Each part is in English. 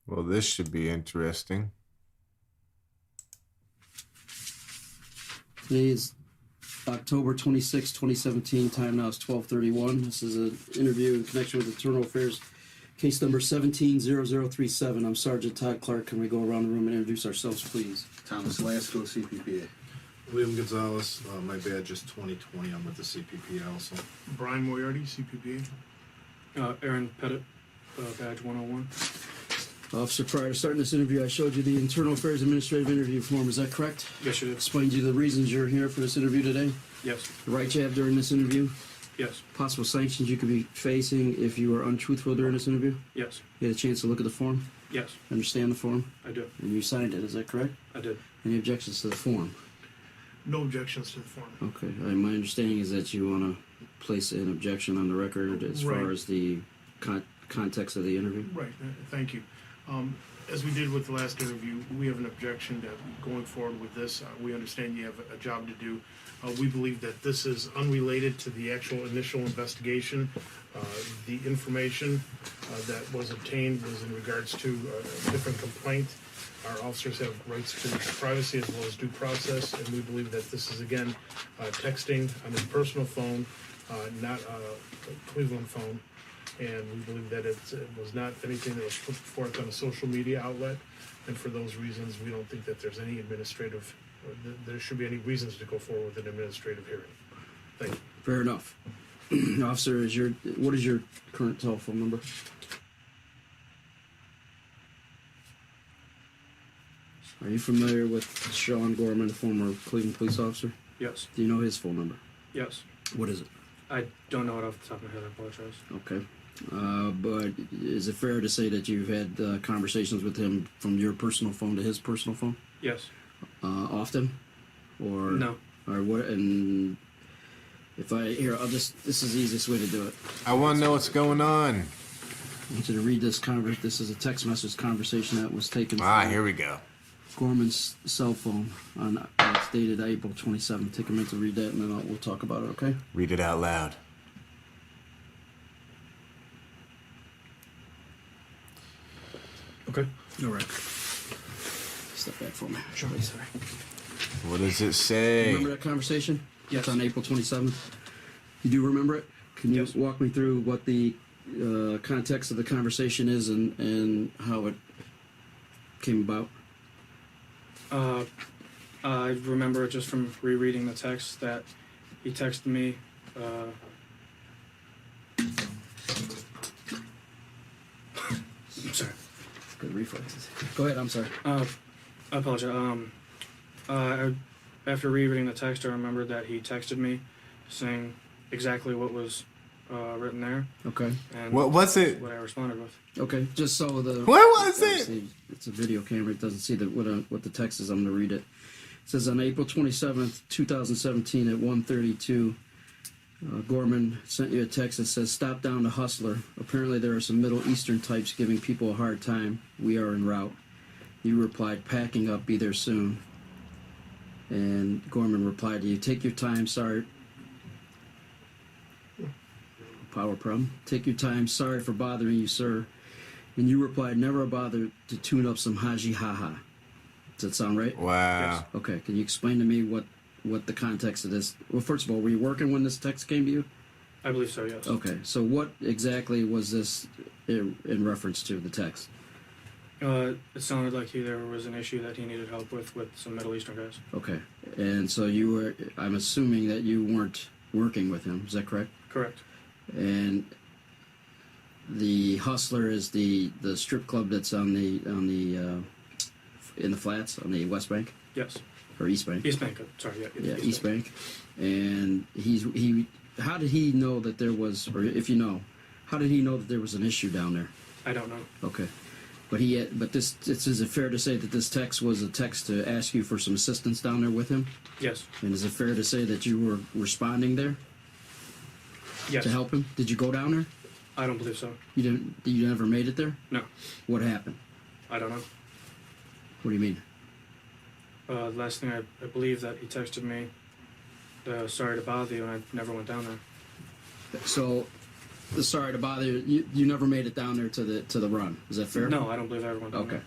Well, this should be interesting. Today is October 26, 2017. Time now is 12:31. This is an interview in connection with Internal Affairs, case number 170037. I'm Sergeant Todd Clark. Can we go around the room and introduce ourselves, please? Thomas Lasco, CPPA. William Gonzalez, my badge is 2020. I'm with the CPPA also. Brian Moriarty, CPPA. Aaron Pettit, badge 101. Officer, prior to starting this interview, I showed you the Internal Affairs Administrative Interview form. Is that correct? Yes, you did. Explained to you the reasons you're here for this interview today? Yes. The rights you have during this interview? Yes. Possible sanctions you could be facing if you are untruthful during this interview? Yes. You had a chance to look at the form? Yes. Understand the form? I do. And you signed it, is that correct? I did. Any objections to the form? No objections to the form. Okay. My understanding is that you want to place an objection on the record as far Right. as the context of the interview? Right, thank you. As we did with the last interview, we have an objection that going forward with this, we understand you have a job to do. We believe that this is unrelated to the actual initial investigation. The information that was obtained was in regards to a different complaint. Our officers have rights to privacy as well as due process, and we believe that this is, again, texting on his personal phone, not a Cleveland phone. And we believe that it was not anything that was put forth on a social media outlet. And for those reasons, we don't think that there's any administrative, there should be any reasons to go forward with an administrative hearing. Thank you. Fair enough. Officer, what is your current telephone number? Are you familiar with Sean Gorman, the former Cleveland police officer? Yes. Do you know his phone number? Yes. What is it? I don't know it off the top of my head. I apologize. Okay. But is it fair to say that you've had conversations with him from your personal phone to his personal phone? Yes. Often? Or No. Or what? And if this is the easiest way to do it. I want to know what's going on. I want you to read this This is a text message conversation that was taken from Here we go. Gorman's cell phone. It's dated April 27th. Take a minute to read that, and then we'll talk about it, okay? Read it out loud. Okay. All right. Step back for me. Charlie, sorry. What does it say? Remember that conversation? Yes. It's on April 27th. You do remember it? Can you Yes. walk me through what the context of the conversation is and how it came about? I remember it just from rereading the text that he texted me. I'm sorry. Good reflexes. Go ahead, I'm sorry. I apologize. After rereading the text, I remembered that he texted me saying exactly what was written there. Okay. And What was it? what I responded with. Okay, just so the... What was it? obviously, it's a video camera. It doesn't see what the text is. I'm going to read it. It says, on April 27th, 2017 at 1:32, Gorman sent you a text that says, stop down to Hustler. Apparently there are some Middle Eastern types giving people a hard time. We are en route. You replied, packing up, be there soon. And Gorman replied to you, take your time, sorry. Power problem. Take your time, sorry for bothering you, sir. And you replied, never a bother to tune up some Haji Haha. Does that sound right? Wow. Yes. Okay, can you explain to me what the context of this... Well, first of all, were you working when this text came to you? I believe so, yes. Okay, so what exactly was this in reference to, the text? It sounded like there was an issue that he needed help with some Middle Eastern guys. Okay, and so you were... I'm assuming that you weren't working with him, is that correct? Correct. And the Hustler is the strip club that's in the Flats on the West Bank Yes. or East Bank. East Bank. Sorry, Yeah, East Bank. And he. How did he know that there was, or if you know, how did he know that there was an issue down there? I don't know. Okay, but is it fair to say that this text was a text to ask you for some assistance down there with him? Yes. And is it fair to say that you were responding there Yes. to help him? Did you go down there? I don't believe so. You didn't. You never made it there? No. What happened? I don't know. What do you mean? Last thing I believe that he texted me, sorry to bother you, and I never went down there. So Sorry to bother you. You never made it down there to the run. Is that fair? No, I don't believe I ever went down Okay. there.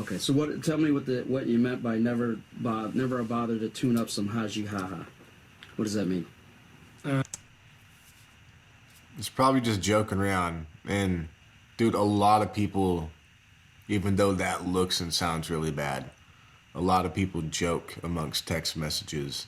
Okay. So what? Tell me what you meant by never a bother to tune up some Haji Haha. What does that mean? It's probably just joking around. And, dude, a lot of people, even though that looks and sounds really bad, a lot of people joke amongst text messages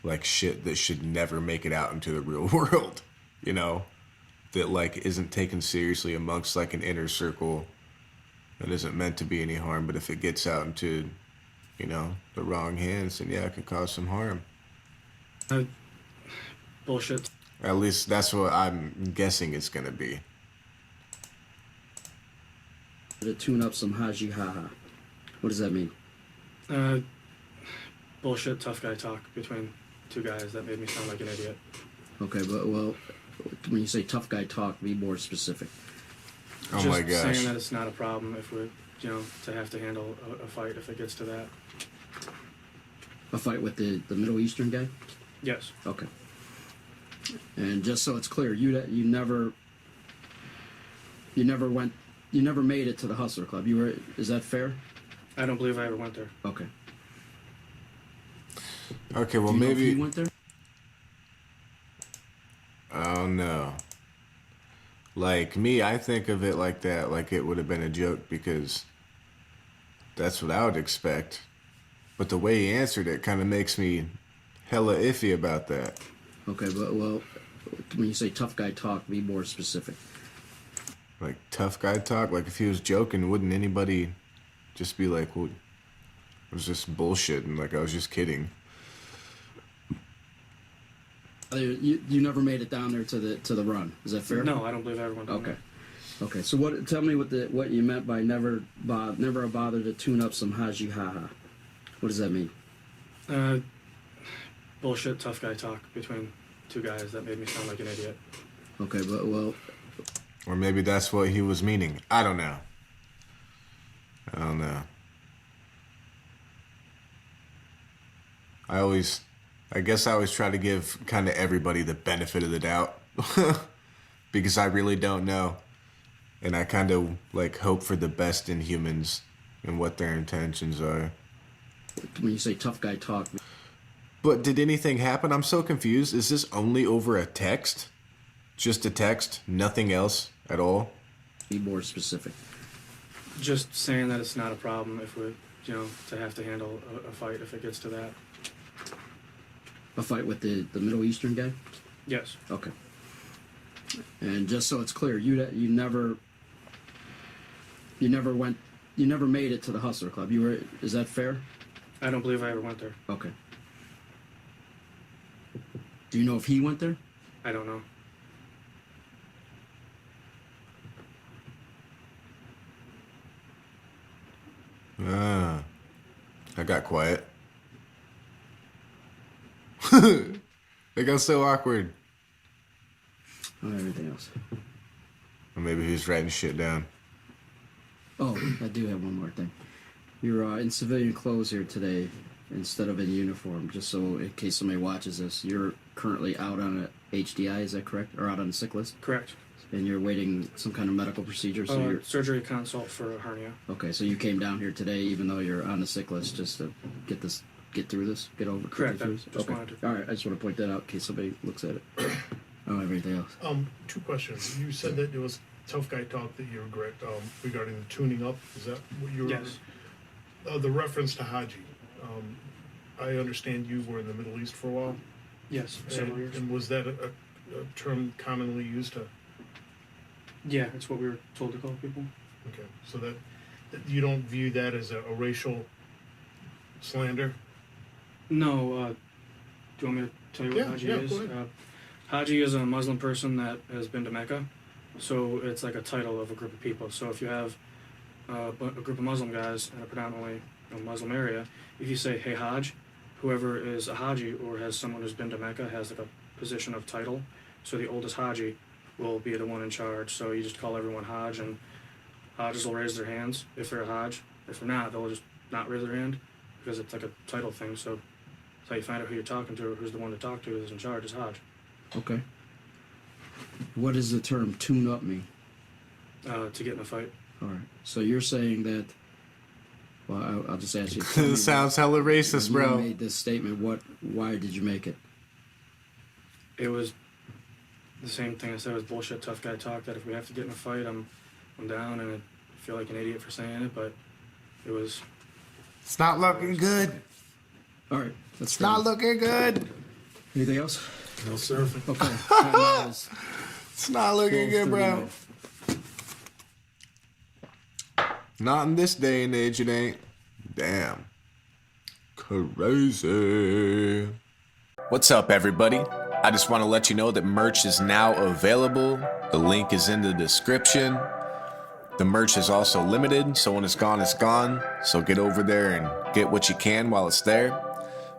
like shit that should never make it out into the real world, you know? That, like, isn't taken seriously amongst, like, an inner circle that isn't meant to be any harm. But if it gets out into, you know, the wrong hands, then, yeah, it can cause some harm. Bullshit. At least that's what I'm guessing it's going to be. To tune up some Haji Haha. What does that mean? Bullshit tough guy talk between two guys that made me sound like an idiot. Okay, but well, when you say tough guy talk, be more specific. Oh Just my gosh. saying that it's not a problem if we're, to have to handle a fight if it gets to that. A fight with the Middle Eastern guy? Yes. Okay. And just so it's clear, you never made it to the Hustler Club. Is that fair? I don't believe I ever went there. Okay. Okay, well, Do you know if maybe. he went there? Oh no. Like me, I think of it like that, like it would have been a joke because that's what I would expect. But the way he answered it kind of makes me hella iffy about that. Okay, but well, when you say tough guy talk, be more specific. Like tough guy talk. Like if he was joking, wouldn't anybody just be like, "Well, it was just bullshit," and like I was just kidding. You never made it down there to the run. Is that fair? No, I don't believe I ever went down Okay. there. Okay. So what? Tell me what you meant by never a bother to tune up some Haji Haha. What does that mean? Bullshit tough guy talk between two guys that made me sound like an idiot. Okay, but well, Or maybe that's what he was meaning. I don't know. I guess I always try to give kind of everybody the benefit of the doubt because I really don't know. And I kind of like hope for the best in humans and what their intentions are. when you say tough guy talk, But did anything happen? I'm so confused. Is this only over a text? Just a text? Nothing else at all? be more specific. Just saying that it's not a problem if we're, to have to handle a fight if it gets to that. A fight with the Middle Eastern guy? Yes. Okay. And just so it's clear, you never made it to the Hustler Club. Is that fair? I don't believe I ever went there. Okay. Do you know if he went there? I don't know. I got quiet. It got so awkward. Or everything else? Or maybe he was writing shit down. Oh, I do have one more thing. You're in civilian clothes here today instead of in uniform, just so in case somebody watches this. You're currently out on a HDI, is that correct? Or out on a sick list? Correct. And you're waiting some kind of medical procedure, so you're... Surgery consult for a hernia. Okay, so you came down here today even though you're on the sick list just to get through this? Correct, Through I this? just Okay. wanted to. All right, I just want to point that out in case somebody looks at it. I don't have anything else. Two questions. You said that it was tough guy talk that you regret regarding the tuning up. Is that what you were? Yes. The reference to Haji. I understand you were in the Middle East for a while. Yes, several years. And was that a term commonly used to? Yeah, it's what we were told to call people. Okay, so that you don't view that as a racial slander? No, do you want me to tell you what Yeah, Haji yeah, is? go ahead. Haji is a Muslim person that has been to Mecca, so it's like a title of a group of people. So if you have a group of Muslim guys in a predominantly Muslim area, if you say, hey Hajj, whoever is a Haji or has someone who's been to Mecca has like a position of title. So the oldest Haji will be the one in charge. So you just call everyone Hajj, and Hajjs will raise their hands if they're a Hajj. If they're not, they'll just not raise their hand because it's like a title thing. So that's how you find out who you're talking to or who's the one to talk to is in charge is Hajj. Okay. What does the term tune up mean? To get in a fight. All right. So you're saying that. Well, I'll just ask you. This sounds hella racist, You bro. made this statement. Why did you make it? It was the same thing I said. It was bullshit, tough guy talk. That if we have to get in a fight, I'm down, and I feel like an idiot for saying it, but it was. It's not looking good. All right. That's It's not looking good. Anything else? No, sir. Okay. Time now is It's not looking good, bro. 12:39. Not in this day and age, it ain't. Damn. Crazy. What's up, everybody? I just want to let you know that merch is now available. The link is in the description. The merch is also limited, so when it's gone, it's gone. So get over there and get what you can while it's there.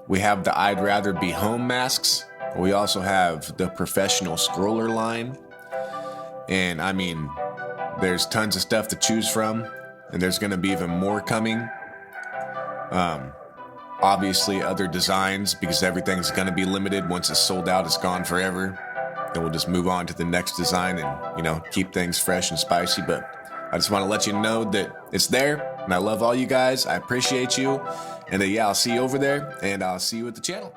We have the I'd Rather Be Home masks. We also have the professional scroller line. And I mean, there's tons of stuff to choose from, and there's going to be even more coming. Obviously, other designs, because everything's going to be limited. Once it's sold out, it's gone forever. Then we'll just move on to the next design and, keep things fresh and spicy. But I just want to let you know that it's there, and I love all you guys. I appreciate you. And yeah, I'll see you over there, and I'll see you at the channel.